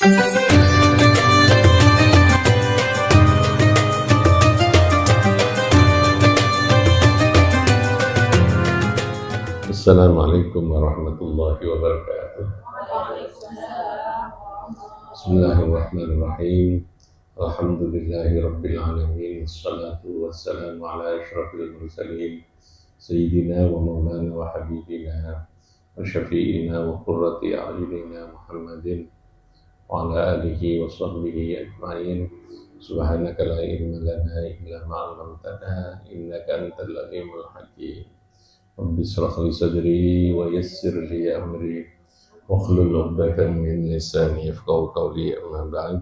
Assalamualaikum warahmatullahi wabarakatuh. Bismillahirrahmanirrahim. Alhamdulillahi rabbil alamin. Assalatu wassalamu ala asyrafil mursalin sayyidina wa maulana wa habibina wa syafi'ina wa qurrati a'yunina Muhammadin wa ala alihi wa sahbihi ajma'in. Subhanaka la ilma lana illa ma 'allamtana innaka antal alimul hakim. Rabbi shrah li sadri wa yassir li amri wahlul 'uqdatam min lisani yafqahu qawli, amma ba'd.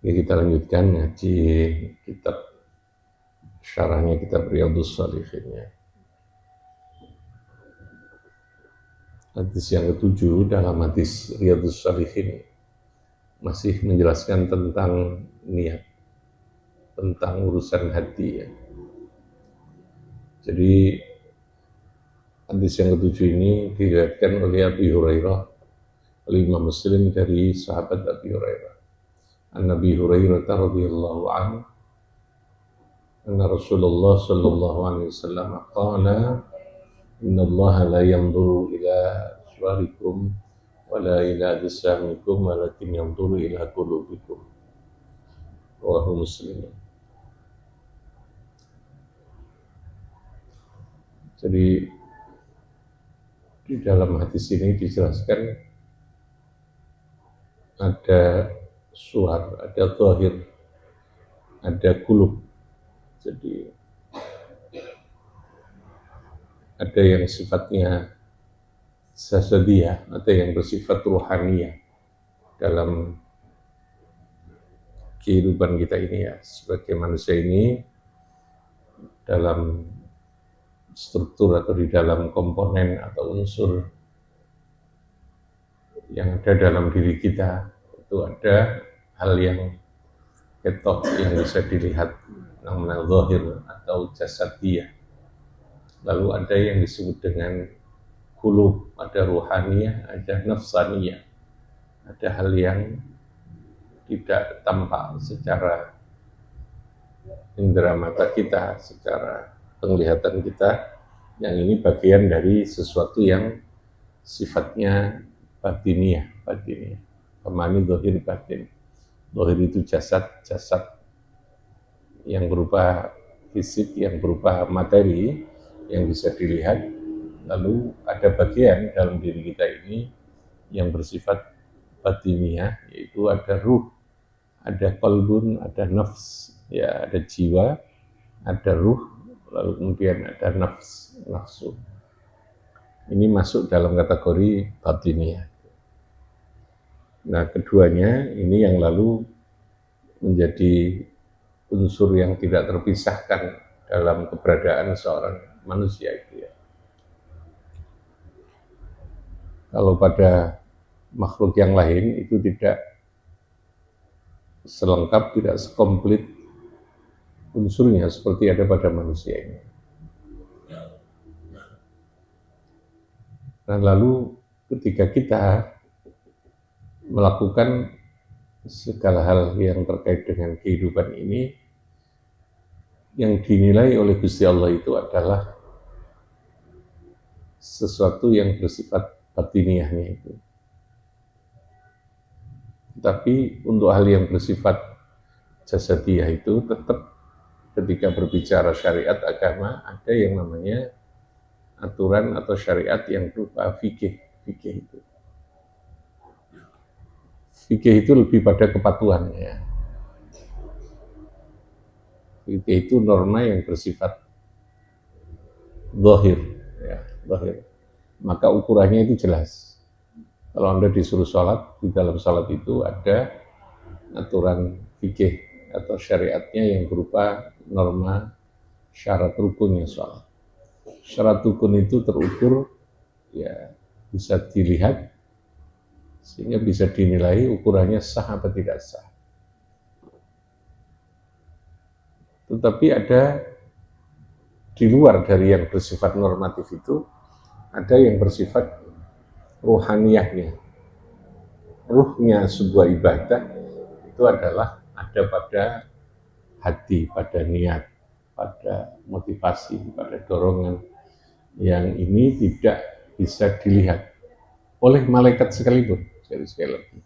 Ya, kita lanjutkan ngaji kitab syarahnya kitab Riyadhus Shalihin ya. Hadis yang ke-7 dalam hadis Riyadhus Shalihin masih menjelaskan tentang niat, tentang urusan hati ya. Jadi hadis yang ke-7 ini diriwayatkan oleh Abu Hurairah, oleh Imam Muslim dari sahabat Abu Hurairah. An-Nabi Hurairah radhiyallahu anhu anna Rasulullah sallallahu alaihi wasallam qala inna Allah la yanzuru ila suwarikum wa la ila ajsamikum walakin yanzuru ila qulubikum. Rawahu Muslim. Jadi di dalam hadis ini dijelaskan ada suar, ada zahir, ada qulub. Jadi ada yang sifatnya jasadiyah, ada yang bersifat ruhaniyah dalam kehidupan kita ini ya, sebagai manusia ini dalam struktur atau di dalam komponen atau unsur yang ada dalam diri kita itu ada hal yang ketok yang bisa dilihat, namanya zahir atau jasadiyah. Lalu ada yang disebut dengan qulub, ada ruhaniyah, ada nafsaniyah, ada hal yang tidak tampak secara indera mata kita, secara penglihatan kita, yang ini bagian dari sesuatu yang sifatnya batiniyah. Pemani zahir batin. Zahir itu jasad yang berupa fisik, yang berupa materi yang bisa dilihat. Lalu ada bagian dalam diri kita ini yang bersifat batiniyah, yaitu ada ruh, ada qalbun, ada nafs, ya, ada jiwa, ada ruh, lalu kemudian ada nafsu. Ini masuk dalam kategori batiniyah. Nah, keduanya ini yang lalu menjadi unsur yang tidak terpisahkan dalam keberadaan seorang manusia itu ya. Kalau pada makhluk yang lain itu tidak selengkap, tidak sekomplit unsurnya seperti ada pada manusia ini. Nah, lalu ketika kita melakukan segala hal yang terkait dengan kehidupan ini, yang dinilai oleh Gusti Allah itu adalah sesuatu yang bersifat batiniyahnya itu. Tapi untuk hal yang bersifat jasadiyah itu tetap ketika berbicara syariat agama ada yang namanya aturan atau syariat yang berupa fikih itu. Fikih itu lebih pada kepatuhan ya. Fikih itu norma yang bersifat zahir ya, zahir. Maka ukurannya itu jelas. Kalau Anda disuruh sholat, di dalam sholat itu ada aturan fikih atau syariatnya yang berupa norma syarat rukunnya sholat. Syarat rukun itu terukur, ya bisa dilihat, sehingga bisa dinilai ukurannya sah atau tidak sah. Tetapi ada di luar dari yang bersifat normatif itu, ada yang bersifat ruhaniyahnya. ruhnya sebuah ibadah itu adalah ada pada hati, pada niat, pada motivasi, pada dorongan yang ini tidak bisa dilihat oleh malaikat sekalipun, sekali lagi,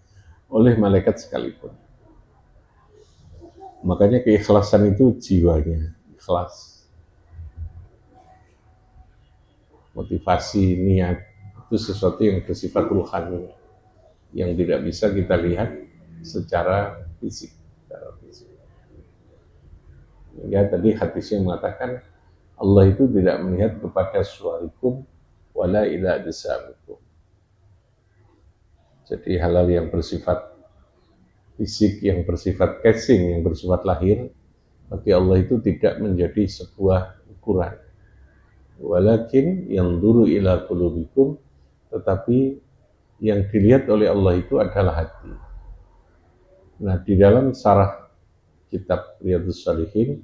oleh malaikat sekalipun. Makanya keikhlasan itu jiwanya, ikhlas. Motivasi, niat, itu sesuatu yang bersifat ruhani, yang tidak bisa kita lihat secara fisik. Ya, tadi hadisnya mengatakan Allah itu tidak melihat kepada suarikum wala ila ajsamikum. Jadi hal-hal yang bersifat fisik, yang bersifat casing, yang bersifat lahir, bagi Allah itu tidak menjadi sebuah ukuran. Walakin yang duru ila qulubikum, tetapi yang dilihat oleh Allah itu adalah hati. Nah, di dalam sarah kitab Riyadhus Shalihin,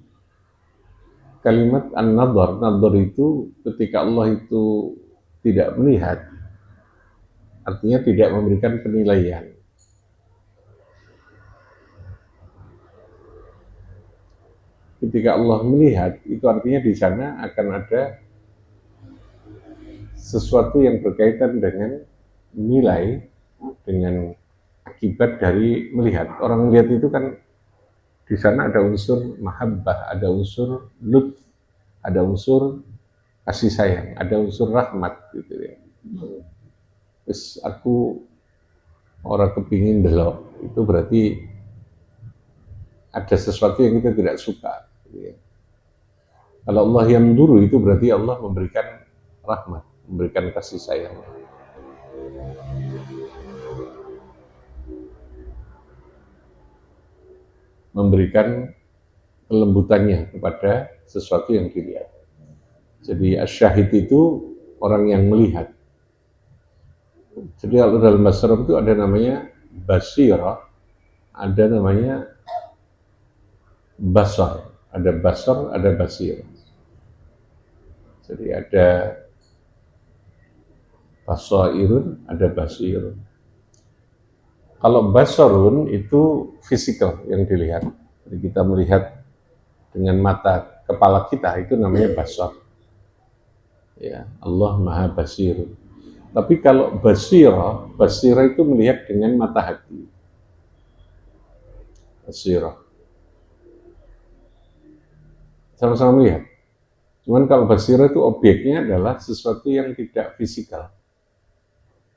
kalimat an-nadhar, nadhar itu ketika Allah itu tidak melihat, artinya tidak memberikan penilaian. Ketika Allah melihat, itu artinya di sana akan ada sesuatu yang berkaitan dengan nilai, dengan akibat dari melihat. Orang melihat itu kan di sana ada unsur mahabbah, ada unsur lutf, ada unsur kasih sayang, ada unsur rahmat gitu ya. Terus aku orang kepingin delok, itu berarti ada sesuatu yang kita tidak suka. Gitu ya. Kalau Allah yang dulu itu berarti Allah memberikan rahmat, memberikan kasih sayang. Memberikan kelembutannya kepada sesuatu yang dilihat. Jadi asyahid itu orang yang melihat. Jadi kalau dalam bahasa Arab itu ada namanya basirah, ada namanya basar, ada basir. Jadi ada basairun, ada basirun. Kalau basarun itu fisikal yang dilihat. Jadi kita melihat dengan mata kepala kita, itu namanya basar. Ya, Allah Maha Basir. Tapi kalau basirah itu melihat dengan mata hati. Basirah. Sama-sama melihat. Cuman kalau basirah itu objeknya adalah sesuatu yang tidak fisikal.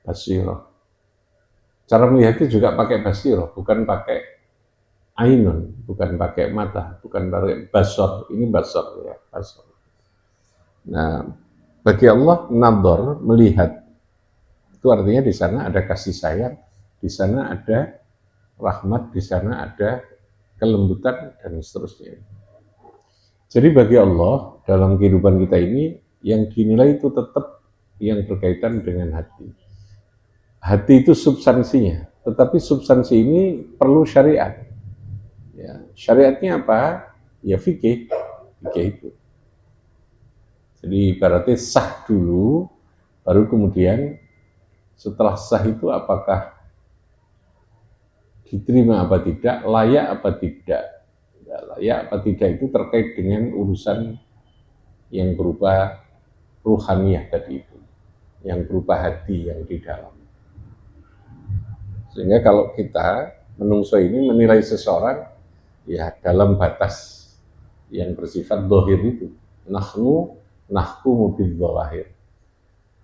Basirah. Cara melihat itu juga pakai basirah, bukan pakai ainun, bukan pakai mata, bukan pakai basar. Ini basar ya, basar. Nah, bagi Allah nadhar, melihat, itu artinya di sana ada kasih sayang, di sana ada rahmat, di sana ada kelembutan dan seterusnya. Jadi bagi Allah dalam kehidupan kita ini yang dinilai itu tetap yang berkaitan dengan hati. Hati itu substansinya, tetapi substansi ini perlu syariat. Ya, syariatnya apa? Ya fikih itu. Jadi ibaratnya sah dulu, baru kemudian setelah sah itu apakah diterima apa tidak, layak apa tidak. Ya, layak apa tidak itu terkait dengan urusan yang berupa ruhaniyah tadi itu, yang berupa hati yang di dalam. Sehingga kalau kita menungso ini menilai seseorang ya dalam batas yang bersifat dohir itu, nahkumu bil-dhawahir.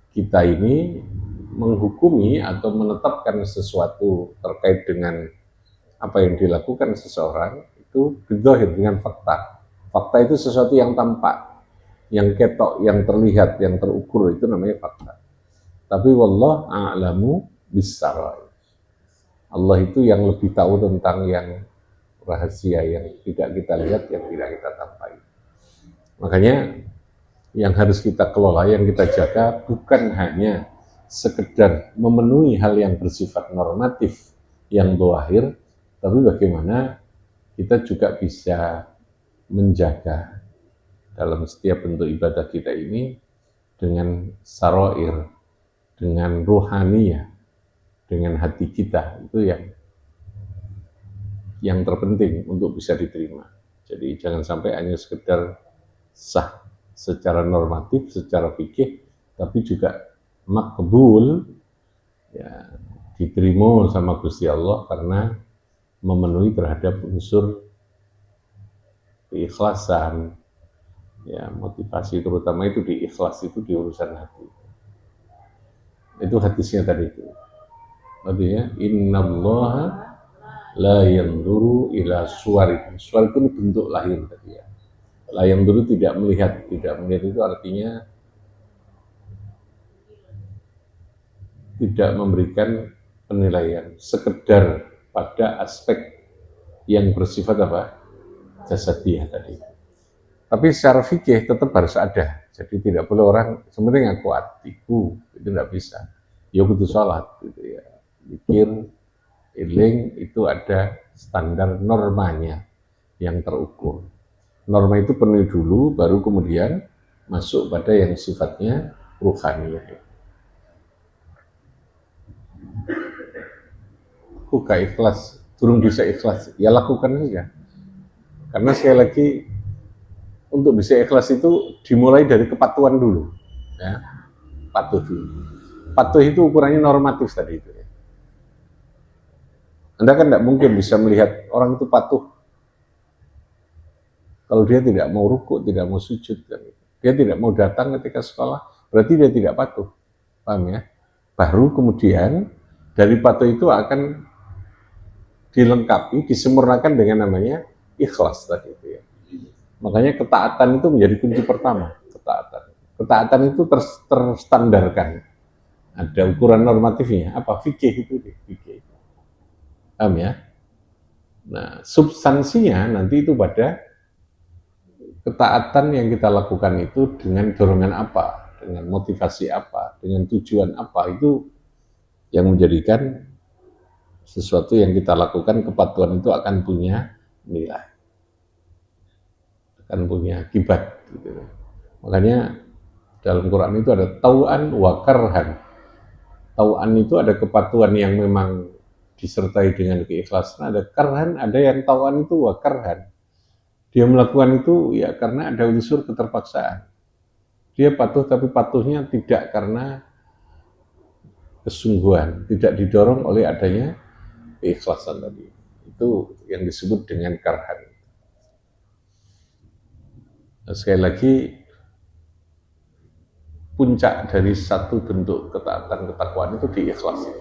Kita ini menghukumi atau menetapkan sesuatu terkait dengan apa yang dilakukan seseorang itu bil-dhawahir, dengan fakta. Fakta itu sesuatu yang tampak, yang ketok, yang terlihat, yang terukur, itu namanya fakta. Tapi wallahu a'lamu bis-sarair. Allah itu yang lebih tahu tentang yang rahasia, yang tidak kita lihat, yang tidak kita tampai. Makanya yang harus kita kelola, yang kita jaga bukan hanya sekedar memenuhi hal yang bersifat normatif, yang zahir, tapi bagaimana kita juga bisa menjaga dalam setiap bentuk ibadah kita ini dengan sarair, dengan ruhaniyah, dengan hati kita, itu yang terpenting untuk bisa diterima. Jadi jangan sampai hanya sekedar sah secara normatif, secara fikih, tapi juga makbul, ya, diterima sama Gusti Allah karena memenuhi terhadap unsur keikhlasan, ya, motivasi terutama itu di ikhlas, itu di urusan hati. Itu hadisnya tadi itu. Artinya innallaha la yanzuru ila suwarikum. Suwar itu bentuk lahir tadi ya. La yanzuru tidak melihat itu artinya tidak memberikan penilaian, sekedar pada aspek yang bersifat apa? Jasadiah tadi. Tapi secara fikih tetap harus ada. Jadi tidak boleh orang sebenarnya ngaku hatiku, itu tidak bisa. Ya butuh sholat gitu ya. Pikir, iling itu ada standar normanya yang terukur. Norma itu penuhi dulu, baru kemudian masuk pada yang sifatnya ruhaniyah. Aku gak ikhlas, turun bisa ikhlas, ya lakukan saja. Karena sekali lagi, untuk bisa ikhlas itu dimulai dari kepatuhan dulu, ya, patuh dulu. Patuh itu ukurannya normatif tadi itu. Ya. Anda kan tidak mungkin bisa melihat orang itu patuh kalau dia tidak mau rukuk, tidak mau sujud, dia tidak mau datang ketika sekolah, berarti dia tidak patuh, paham ya? Baru kemudian dari patuh itu akan dilengkapi, disempurnakan dengan namanya ikhlas tadi itu ya. Makanya ketaatan itu menjadi kunci pertama, ketaatan. Ketaatan itu terstandarkan. Ada ukuran normatifnya, apa? Fikih itu, fikih. Paham ya? Nah, substansinya nanti itu pada ketaatan yang kita lakukan itu dengan dorongan apa, dengan motivasi apa, dengan tujuan apa, itu yang menjadikan sesuatu yang kita lakukan, kepatuhan itu akan punya nilai, akan punya akibat. Gitu. Makanya dalam Quran itu ada tau'an wa karhan. Tau'an itu ada kepatuhan yang memang disertai dengan keikhlasan, ada karhan, ada yang tau'an itu wa karhan. Dia melakukan itu ya karena ada unsur keterpaksaan. Dia patuh tapi patuhnya tidak karena kesungguhan, tidak didorong oleh adanya keikhlasan tadi. Itu yang disebut dengan karhan. Nah, sekali lagi, puncak dari satu bentuk ketaatan ketakwaan itu diikhlasi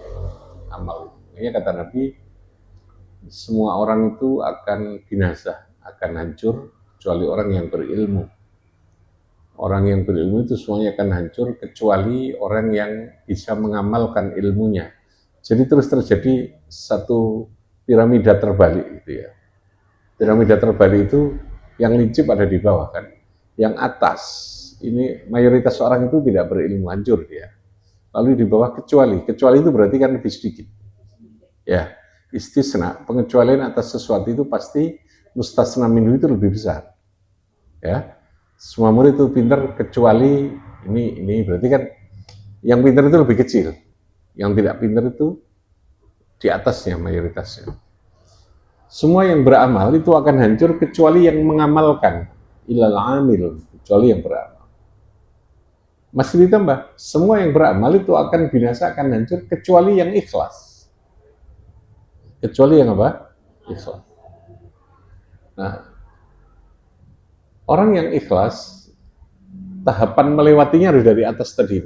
amal. Ini kata Nabi, semua orang itu akan binasa, akan hancur, kecuali orang yang berilmu. Orang yang berilmu itu semuanya akan hancur, kecuali orang yang bisa mengamalkan ilmunya. Jadi terus terjadi satu piramida terbalik gitu ya. Piramida terbalik itu yang lincip ada di bawah kan. Yang atas, ini mayoritas orang itu tidak berilmu, hancur dia. Lalu di bawah kecuali itu berarti kan lebih sedikit. Ya, istisna, pengecualian atas sesuatu itu pasti mustasna minhu itu lebih besar. Ya, semua murid itu pintar kecuali ini berarti kan yang pintar itu lebih kecil, yang tidak pintar itu di atasnya mayoritasnya. Semua yang beramal itu akan hancur kecuali yang mengamalkan, ilal amil, kecuali yang beramal. Masih ditambah, semua yang beramal itu akan binasa, akan hancur kecuali yang ikhlas. Kecuali yang apa? Ikhlas. Nah, orang yang ikhlas, tahapan melewatinya harus dari atas tadi.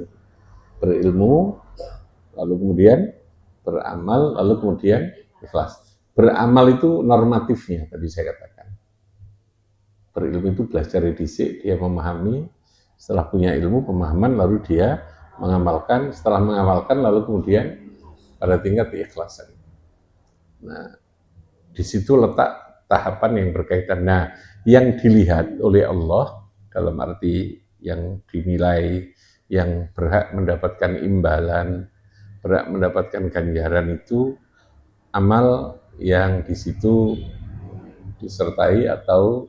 Berilmu, lalu kemudian beramal, lalu kemudian ikhlas. Beramal itu normatifnya, tadi saya katakan. Berilmu itu belajar dhisik, dia memahami, setelah punya ilmu, pemahaman, lalu dia mengamalkan, setelah mengamalkan, lalu kemudian pada tingkat keikhlasan. Nah, di situ letak tahapan yang berkaitan. Nah, yang dilihat oleh Allah dalam arti yang dinilai, yang berhak mendapatkan imbalan, berhak mendapatkan ganjaran itu amal yang di situ disertai atau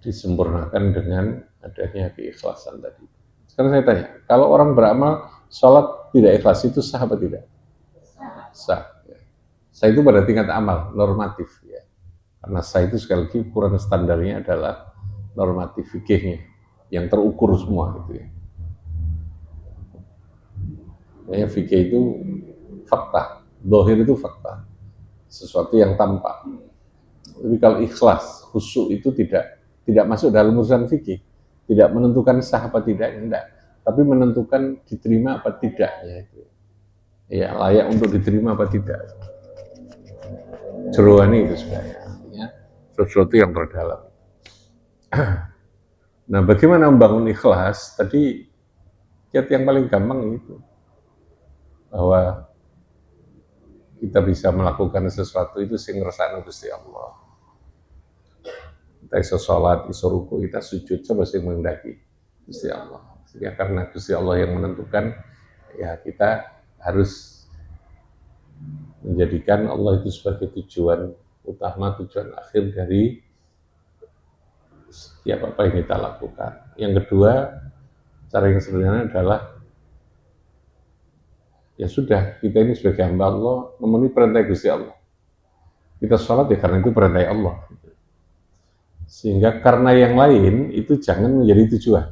disempurnakan dengan adanya keikhlasan tadi. Sekarang saya tanya, kalau orang beramal sholat tidak ikhlas itu sah apa tidak? sah. Ya. Sah itu pada tingkat amal, normatif. Ya. Karena sah itu sekali lagi ukuran standarnya adalah normatif fikihnya, yang terukur semua gitu ya. Makanya fikih itu fakta, dohir itu fakta, sesuatu yang tampak. Tapi kalau ikhlas, khusyuk itu tidak masuk dalam urusan fikih, tidak menentukan sah apa tidak, enggak, tapi menentukan diterima apa tidak, ya layak untuk diterima apa tidak. Jeroani itu sebenarnya, artinya sesuatu yang terdalam. Nah, bagaimana membangun ikhlas? Tadi kiat yang paling gampang itu bahwa kita bisa melakukan sesuatu itu sing ngersakno Gusti Allah. Kita iso sholat, iso ruku, kita sujud, coba sing mendaki Gusti Allah. Sehingga karena Gusti Allah yang menentukan, ya kita harus menjadikan Allah itu sebagai tujuan utama, tujuan akhir dari setiap apa yang kita lakukan. Yang kedua, cara yang sebenarnya adalah ya sudah, kita ini sebagai hamba Allah memenuhi perintah Gusti Allah. Kita sholat ya karena itu perintah Allah. Sehingga karena yang lain itu jangan menjadi tujuan.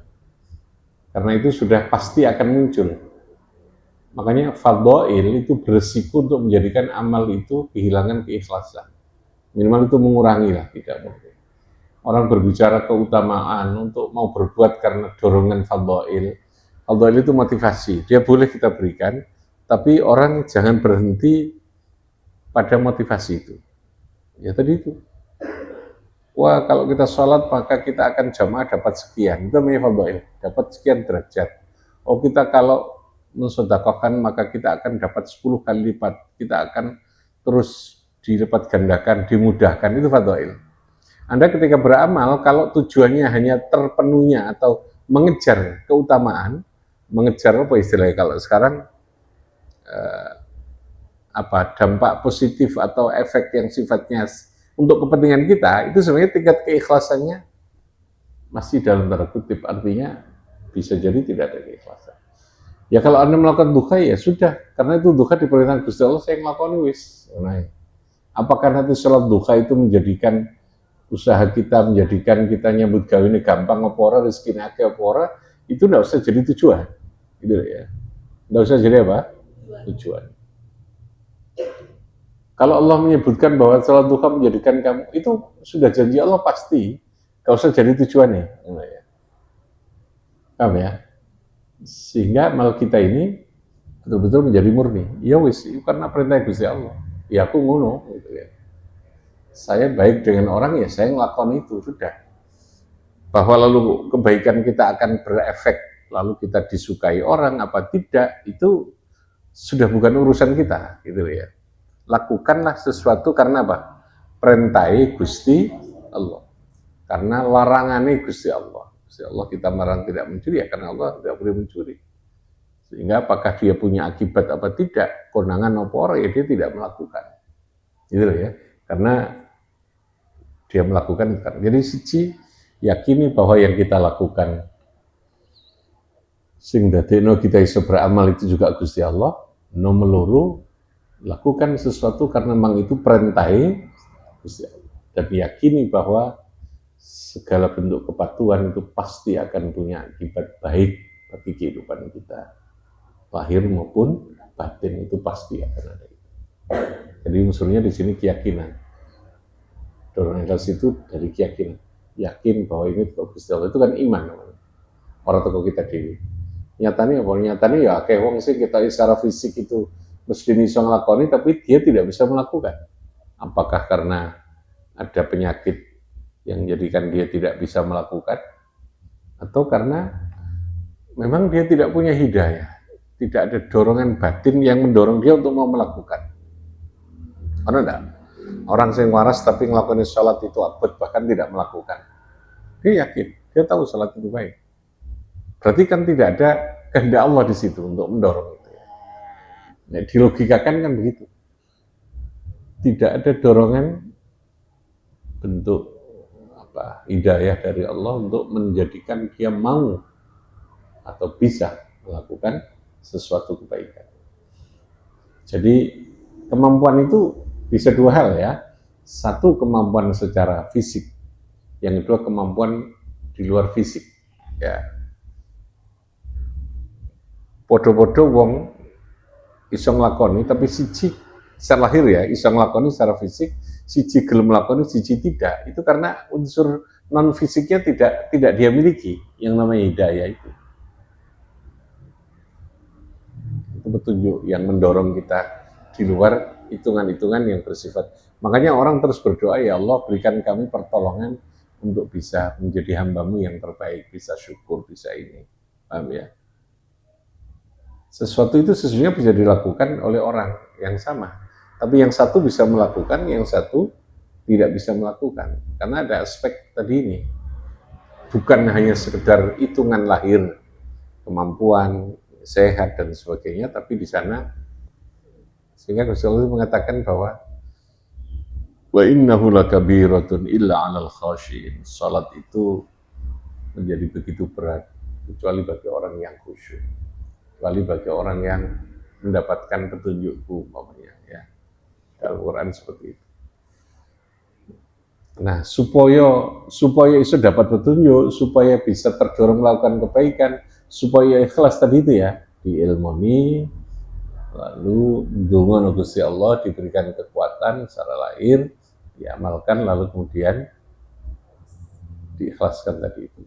Karena itu sudah pasti akan muncul. Makanya fadhail itu beresiko untuk menjadikan amal itu kehilangan keikhlasan. Minimal itu mengurangi lah, tidak mungkin. Orang berbicara keutamaan untuk mau berbuat karena dorongan fadhail. Fadhail itu motivasi, dia boleh kita berikan, tapi orang jangan berhenti pada motivasi itu. Ya tadi itu. Wah, kalau kita sholat maka kita akan jamaah dapat sekian. Itu namanya fadhail, dapat sekian derajat. Oh, kita kalau mensedekahkan maka kita akan dapat 10 kali lipat. Kita akan terus dilipat gandakan, dimudahkan. Itu fadhail. Anda ketika beramal, kalau tujuannya hanya terpenuhnya atau mengejar keutamaan, mengejar apa istilahnya kalau sekarang dampak positif atau efek yang sifatnya untuk kepentingan kita, itu sebenarnya tingkat keikhlasannya masih dalam tanda kutip, artinya bisa jadi tidak ada keikhlasan. Ya kalau Anda melakukan duha ya sudah, karena itu duha diperintahkan Gusti Allah, saya melakukan wis. Nah, apakah nanti sholat duha itu menjadikan usaha kita, menjadikan kita nyambut gawe ini gampang apa ora, rezeki akeh apa ora, itu enggak usah jadi tujuan. Gitu ya. Enggak usah jadi apa? Tujuan. Kalau Allah menyebutkan bahwa sholat duha menjadikan kamu, itu sudah janji Allah pasti, enggak usah jadi tujuannya. Ya. Paham ya? Sehingga amal kita ini betul-betul menjadi murni. Ya wis, karena perintah Gusti Allah. Ya aku ngono, gitu ya. Saya baik dengan orang, ya saya ngelakukan itu, sudah. Bahwa lalu kebaikan kita akan berefek, lalu kita disukai orang apa tidak, itu sudah bukan urusan kita, gitu ya. Lakukanlah sesuatu karena apa? Perintahe Gusti Allah. Karena larangannya Gusti Allah. Gusti Allah kita melarang tidak mencuri, ya karena Allah tidak boleh mencuri. Sehingga apakah dia punya akibat apa tidak, konangan apa orang, ya dia tidak melakukan. Gitu ya. Karena dia melakukan. Jadi siji yakini bahwa yang kita lakukan sing dadekno kita iso beramal itu juga Gusti Allah. Nomor loro, lakukan sesuatu karena memang itu perintahe Gusti Allah. Dan yakini bahwa segala bentuk kepatuhan itu pasti akan punya akibat baik bagi kehidupan kita. Lahir maupun batin itu pasti akan ada. Jadi unsurnya di sini keyakinan. Dorongan ikhlas itu dari keyakinan, yakin bahwa ini Gusti Allah, itu kan iman namanya. Orang toko kita dewi. Nyatanya apa? Nyatanya ya kayak wong sih kita secara fisik itu mesti bisa ngelakoni, tapi dia tidak bisa melakukan. Apakah karena ada penyakit yang menjadikan dia tidak bisa melakukan, atau karena memang dia tidak punya hidayah, tidak ada dorongan batin yang mendorong dia untuk mau melakukan. Karena enggak? Orang yang waras tapi ngelakuin sholat itu abad, bahkan tidak melakukan. Dia yakin, dia tahu sholat itu baik. Berarti kan tidak ada kehendak Allah di situ untuk mendorong itu. Nah, dilogikakan kan begitu. Tidak ada dorongan bentuk hidayah dari Allah untuk menjadikan dia mau atau bisa melakukan sesuatu kebaikan. Jadi Kemampuan itu bisa dua hal ya. Satu kemampuan secara fisik, yang kedua kemampuan di luar fisik. Ya, podo-podo wong iso nglakoni tapi siji secara lahir ya iso nglakoni secara fisik, siji gelem nglakoni, siji tidak. Itu karena unsur non fisiknya tidak dia miliki yang namanya hidayah itu. Itu petunjuk yang mendorong kita di luar hitungan-hitungan yang bersifat. Makanya orang terus berdoa, ya Allah berikan kami pertolongan untuk bisa menjadi hambamu yang terbaik, bisa syukur, bisa ini. Paham ya? Sesuatu itu sesungguhnya bisa dilakukan oleh orang yang sama. Tapi yang satu bisa melakukan, yang satu tidak bisa melakukan. Karena ada aspek tadi ini. Bukan hanya sekedar hitungan lahir, kemampuan, sehat, dan sebagainya, tapi di sana sehingga Rasulullah mengatakan bahwa wa innahu lakabiratun illa 'alal khashiin. Salat itu menjadi begitu berat kecuali bagi orang yang khusyuk, kecuali bagi orang yang mendapatkan petunjukku umpamanya ya. Dalam Quran seperti itu. Nah, supaya itu dapat petunjuk, supaya bisa terdorong melakukan kebaikan, supaya ikhlas tadi itu ya, diilmoni, lalu ndonga Gusti Allah diberikan kekuatan secara lahir, diamalkan, lalu kemudian diikhlaskan tadi itu.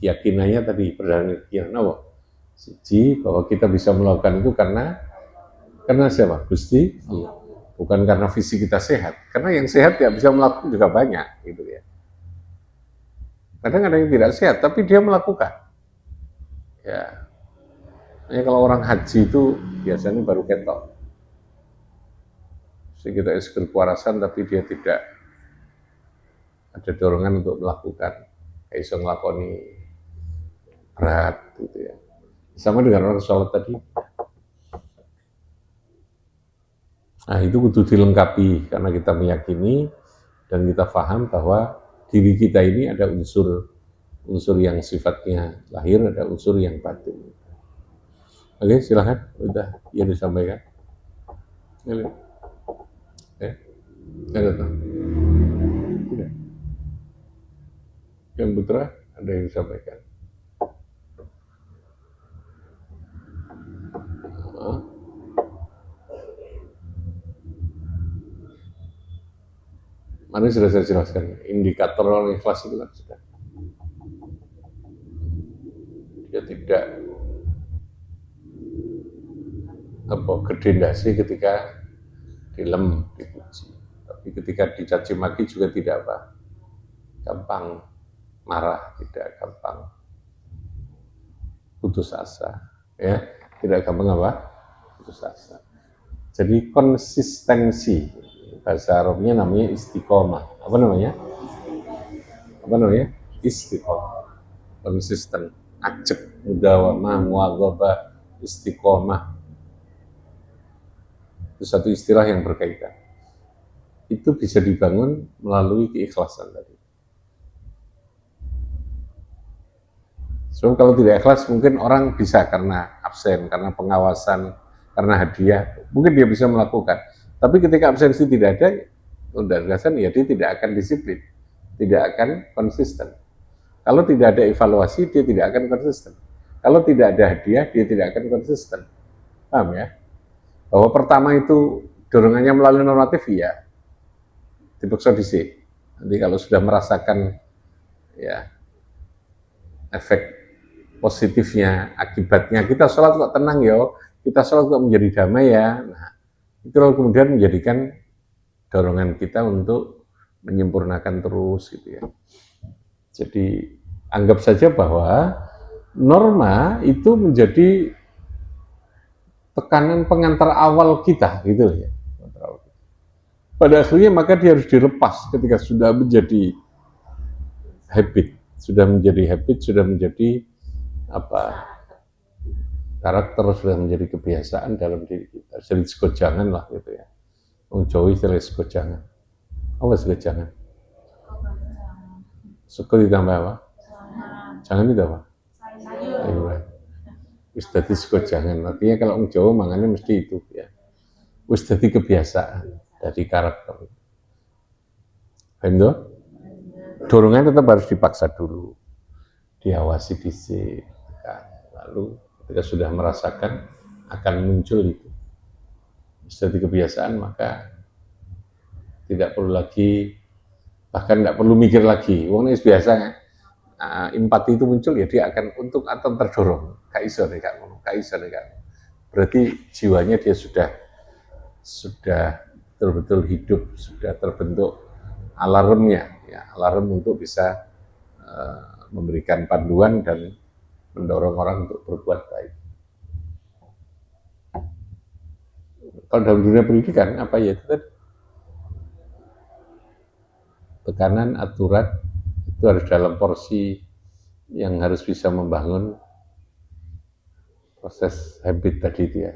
Keyakinannya tadi berdasarkan keyakinan apa? Siji bahwa kita bisa melakukan itu karena siapa? Gusti Allah. Bukan karena fisik kita sehat. Karena yang sehat ya bisa melakukan juga banyak gitu ya. Kadang ada yang tidak sehat tapi dia melakukan. Ya. Nah, kalau orang haji itu biasanya baru ketok. Sehingga kita ekskul kewarasan tapi dia tidak ada dorongan untuk melakukan. Kayak iso ngelakoni berat gitu ya. Sama dengan orang sholat tadi. Nah itu kudu dilengkapi karena kita meyakini dan kita paham bahwa diri kita ini ada unsur yang sifatnya lahir, ada unsur yang batin. Oke, silahkan. Udah, yang disampaikan. Ada tuh. Udah. Yang Putra, ada yang disampaikan. Mana sudah saya jelaskan, indikator orang ikhlas itu kan sudah. Dia tidak gedendasi ketika dilem, dipuji. Tapi ketika dicaci maki juga tidak gampang marah, tidak gampang putus asa, ya, tidak gampang putus asa. Jadi konsistensi, bahasa Arabnya namanya istiqomah. Apa namanya? Istiqomah. Konsisten, acep, mudawamah, muadzabah, istiqomah. Itu satu istilah yang berkaitan. Itu bisa dibangun melalui keikhlasan tadi. So, kalau tidak ikhlas mungkin orang bisa karena absen, karena pengawasan, karena hadiah, mungkin dia bisa melakukan. Tapi ketika absensi tidak ada, ya dia tidak akan disiplin, tidak akan konsisten. Kalau tidak ada evaluasi, dia tidak akan konsisten. Kalau tidak ada hadiah, dia tidak akan konsisten. Paham ya? Bahwa pertama itu dorongannya melalui normatif, ya dipaksa dhisik. Nanti kalau sudah merasakan ya efek positifnya, akibatnya, kita sholat kok tenang ya, kita sholat kok menjadi damai ya. Nah, itu lalu kemudian menjadikan dorongan kita untuk menyempurnakan terus gitu ya. Jadi anggap saja bahwa norma itu menjadi tekanan pengantar awal kita gitu ya. Pada akhirnya maka dia harus dilepas ketika sudah menjadi habit, sudah menjadi karakter, sudah menjadi kebiasaan dalam diri kita. Jadi segojangan lah gitu ya. Wong Jawa istilah segojangan. Apa segojangan? Sego ditambah apa? Jangan itu apa? Sayur. Wis dadi segojangan. Artinya kalau wong Jawa mangannya mesti itu ya. wis dadi kebiasaan dari karakter. Paham? Dorongan tetap harus dipaksa dulu, diawasi dhisik, kan. Lalu ketika sudah merasakan akan muncul itu. Jadi kebiasaan maka tidak perlu lagi, bahkan nggak perlu mikir lagi. Wong ini biasa empati itu muncul ya dia akan untuk atau terdorong. Kaiso deh kak, kaiso deh kak. Berarti jiwanya dia sudah betul-betul hidup, sudah terbentuk alarmnya, ya, alarm untuk bisa memberikan panduan dan mendorong orang untuk berbuat baik. Kalau dalam dunia pendidikan, apa ya itu tadi? Tekanan, aturan, itu harus dalam porsi yang harus bisa membangun proses habit tadi itu ya.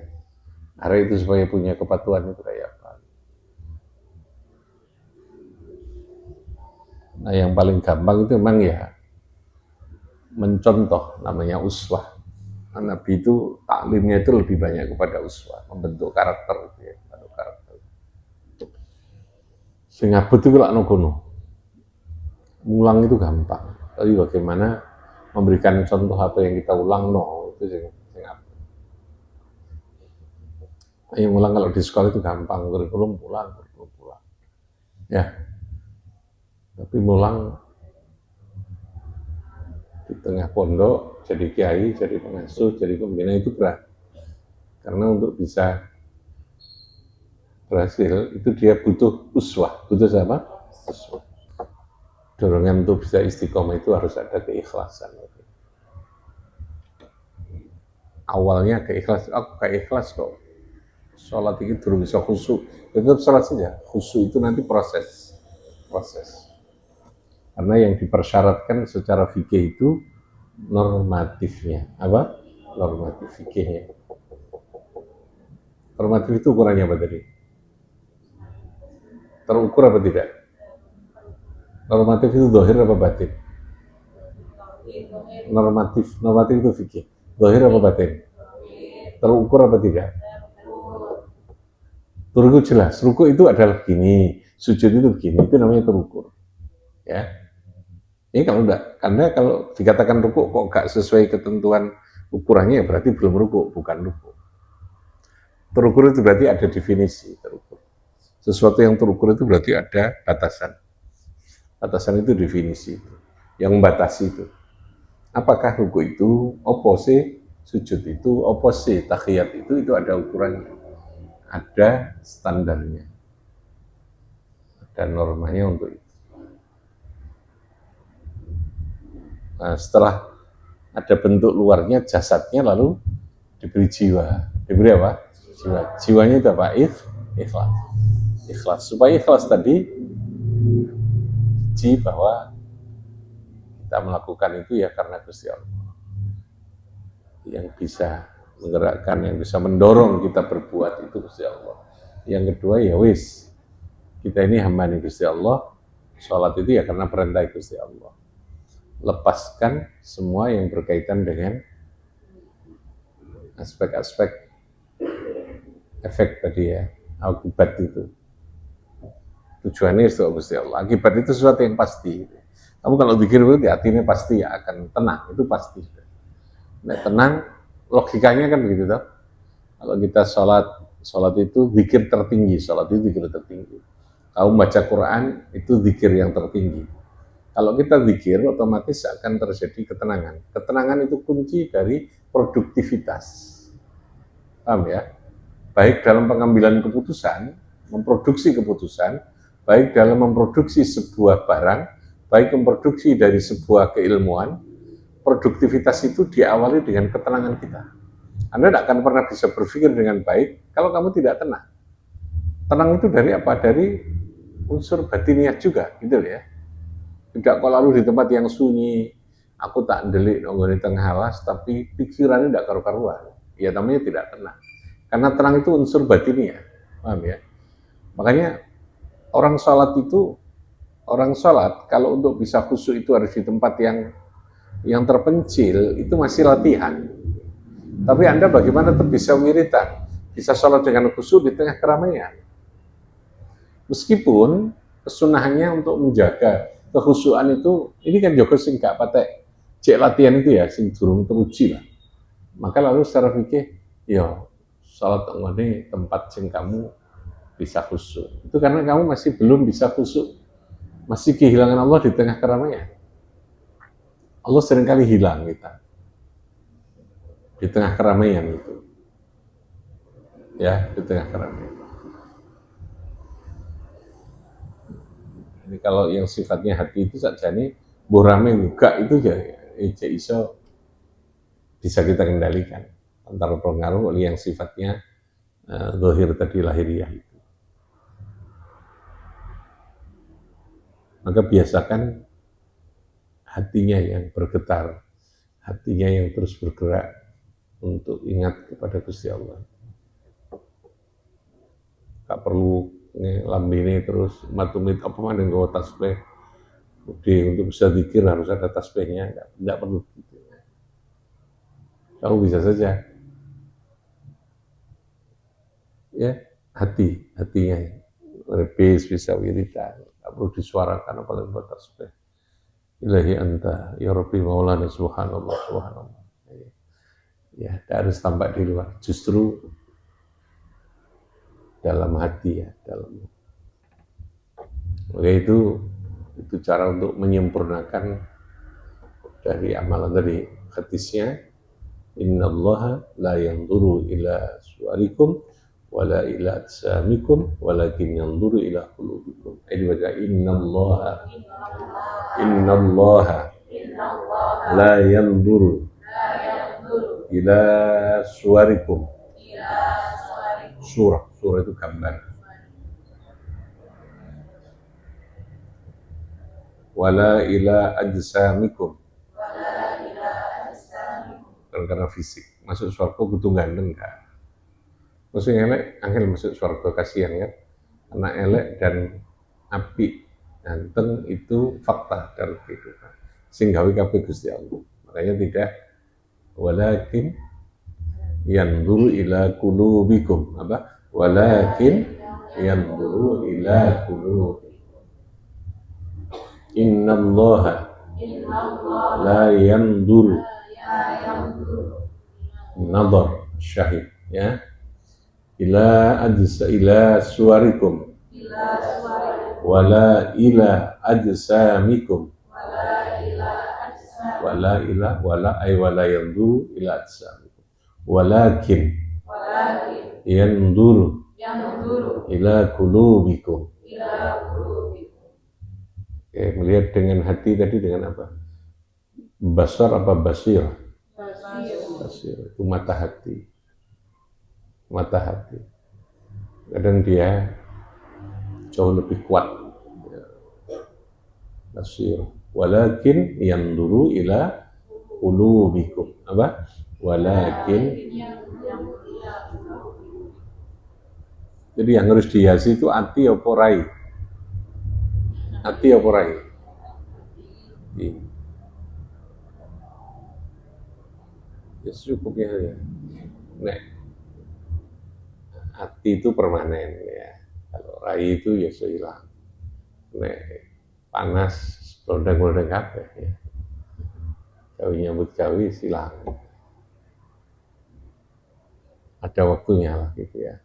Karena itu supaya punya kepatuhan itu kayak apa? Nah yang paling gampang itu memang ya mencontoh, namanya uswah. Nabi itu taklimnya itu lebih banyak kepada uswah, membentuk karakter gitu ya, membentuk karakter. Sehingga betul lah nokono, ngulang itu gampang. Tapi bagaimana memberikan contoh apa yang kita ulang itu sehingga yang ulang kalau di sekolah itu gampang, kurikulum pulang. Ya, tapi ngulang di tengah pondok, jadi kiai, jadi pengasuh, jadi pembina itu berat. Karena untuk bisa berhasil, itu dia butuh uswah. Butuh siapa? Uswah. Dorongan untuk bisa istiqomah itu harus ada keikhlasan. Awalnya keikhlasan, aku ikhlas kok. Sholat itu durung bisa khusyuk. Tetap sholat saja. Khusyuk itu nanti proses. Karena yang dipersyaratkan secara fikih itu normatifnya. Apa? Normatif fikihnya. Normatif itu ukurannya apa tadi? Terukur apa tidak? Normatif itu zahir apa batin? Normatif itu fikih. Zahir apa batin? Terukur apa tidak? Terukur jelas. Ruku itu adalah begini, sujud itu begini, itu namanya terukur. Ya. Ini kalau enggak, karena kalau dikatakan ruku kok enggak sesuai ketentuan ukurannya, ya berarti belum ruku, bukan ruku. Terukur itu berarti ada definisi terukur. Sesuatu yang terukur itu berarti ada batasan. Batasan itu definisi, yang membatasi itu. Apakah ruku itu, opose, sujud itu, opose, tahiyat itu ada ukurannya. Ada standarnya. Ada normanya untuk itu. Nah, setelah ada bentuk luarnya, jasadnya, lalu diberi jiwa. Diberi apa? Jiwa. Jiwanya itu apa? Ikhlas. Ikhlas. Supaya ikhlas tadi, bahwa kita melakukan itu ya karena Gusti Allah. Yang bisa menggerakkan, yang bisa mendorong kita berbuat itu Gusti Allah. Yang kedua ya wis, kita ini hamba Gusti Allah. Sholat itu ya karena perintah Gusti Allah. Lepaskan semua yang berkaitan dengan aspek-aspek efek tadi ya, akibat itu. Tujuannya itu Gusti Allah. Akibat itu sesuatu yang pasti. Kamu kalau pikir itu hatinya pasti ya akan tenang, itu pasti. Nah, tenang, logikanya kan begitu toh. Kalau kita sholat itu zikir tertinggi, sholat itu zikir tertinggi. Kamu baca Quran itu zikir yang tertinggi. Kalau kita zikir, otomatis akan terjadi ketenangan. Ketenangan itu kunci dari produktivitas. Paham ya? Baik dalam pengambilan keputusan, memproduksi keputusan, baik dalam memproduksi sebuah barang, baik memproduksi dari sebuah keilmuan, produktivitas itu diawali dengan ketenangan kita. Anda tidak akan pernah bisa berpikir dengan baik kalau kamu tidak tenang. Tenang itu dari apa? Dari unsur batiniah juga, gitu ya. Tidak kok lalu di tempat yang sunyi, aku tak ndelik nonggone tengah alas, tapi pikirannya tidak karu-karuan. Ya namanya tidak tenang. Karena tenang itu unsur batiniah, paham ya? Makanya orang sholat kalau untuk bisa khusyuk itu harus di tempat yang terpencil, itu masih latihan. Tapi Anda bagaimana tetap bisa wiridan? bisa sholat dengan khusyuk di tengah keramaian. Meskipun kesunahannya untuk menjaga kekhusyuan itu, ini kan Joko sing gak patek cek latihan itu ya, sing durung teruji lah. Maka lalu secara fikih, ya sholat ini tempat sing kamu bisa khusyuk. Itu karena kamu masih belum bisa khusyuk, masih kehilangan Allah di tengah keramaian. Allah seringkali hilang kita di tengah keramaian itu, ya di tengah keramaian. Ini kalau yang sifatnya hati itu saja nih, borame buka itu ya iso bisa kita kendalikan antara pengaruh oleh yang sifatnya zahir tadi lahiriah itu. Maka biasakan hatinya yang bergetar, hatinya yang terus bergerak untuk ingat kepada Gusti Allah. Gak perlu lambene terus matumit apa mana nggawa tasbih. Untuk bisa zikir harus ada tasbihnya, enggak perlu gitu. Kamu bisa saja ya hatinya rebis bisa wiridan, enggak perlu disuarakan apalagi buat tasbih. Ilahi anta ya Rabbi maulana subhanallah subhanallah. Ya, harus tampak di luar, justru dalam hati ya, dalam. Maka itu cara untuk menyempurnakan dari amalan dari hadisnya, innallaha la yanzuru ila suwarikum wala ila ajsamikum walakin yanzuru ila qulubikum. Ini baca innallaha la yanzuru ila suwarikum. Surah itu gambar. Wala ila ajsamikum. Karena fisik. Masuk surga kudu ganteng kan. Maksudnya elek, angel masuk surga kasihan kan. Anak elek dan api ganteng itu fakta dalam kehidupan. Sing gawe kabeh Gusti Allah. Makanya tidak walakin yanzuru ila qulubikum. Apa? Walakin yanzuru ila qulubikum. Innallaha la yanzuru nazar syahid ya ila suwarikum wala ila ajsamikum wala yanzuru ila ajsamikum walakin yanzuru ila qulubikum. Oke, melihat dengan hati tadi dengan apa? Basar apa basir? Basir itu mata hati. Mata hati. Kadang dia jauh lebih kuat. Basir. Walakin yanzuru ila qulubikum. Apa? Walakin. Jadi yang harus dihiasi itu hati apa rai? Hati apa rai? Ya secukupnya ya. Nek, hati itu permanen ya. Kalau rai itu ya hilang. Nek panas goldeng-goldeng kabeh ya. Gawi nyambut gawi silang. Ada waktunya lah gitu ya.